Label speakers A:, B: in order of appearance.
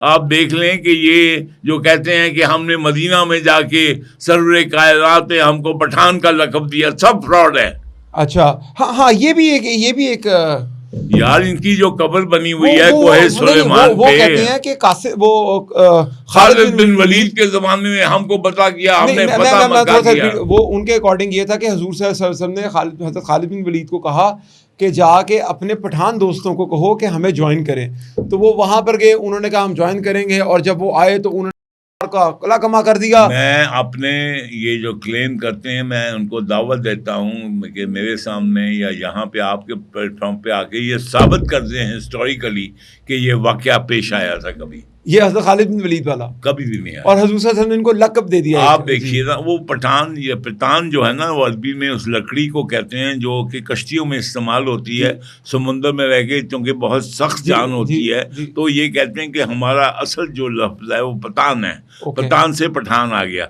A: آپ دیکھ لیں کہ یہ جو کہتے ہیں کہ ہم نے مدینہ میں جا کے سرور کائنات نے ہم کو پٹھان کا لقب دیا، سب فراڈ ہے.
B: اچھا ہاں ہاں یہ بھی ایک
A: یار ان کی جو قبر بنی ہوئی ہے کوہ سلیمان
B: وہ
A: پہ،
B: کہتے ہیں کہ وہ
A: خالد بن ولید کے زمانے میں ہم کو پتا کیا، ہم نے پتہ مکا دیا.
B: وہ ان کے اکارڈنگ یہ تھا کہ حضور صلی اللہ علیہ وسلم نے حضرت خالد بن ولید کو کہا کہ جا کے اپنے پٹھان دوستوں کو کہو کہ ہمیں جوائن کریں. تو وہ وہاں پر گئے، انہوں نے کہا ہم جوائن کریں گے، اور جب وہ آئے تو انہوں نے کا کلا کما کر دیا.
A: میں اپنے یہ جو کلیم کرتے ہیں میں ان کو دعوت دیتا ہوں کہ میرے سامنے یا یہاں پہ آپ کے پلیٹ فارم پہ آ کے یہ ثابت کر دیں ہسٹوریکلی کہ یہ واقعہ پیش آیا تھا. کبھی
B: یہ حضرت خالد بن ولید والا
A: کبھی بھی نہیں آیا.
B: اور حضور صلی اللہ علیہ وسلم نے ان کو لقب دے دیا.
A: آپ دیکھیے نا وہ پٹھان، یہ پتان جو ہے نا وہ عربی میں اس لکڑی کو کہتے ہیں جو کہ کشتیوں میں استعمال ہوتی ہے، سمندر میں رہ کے چونکہ بہت سخت جان ہوتی ہے. تو یہ کہتے ہیں کہ ہمارا اصل جو لفظ ہے وہ پتان ہے، پتان سے پٹھان آ گیا.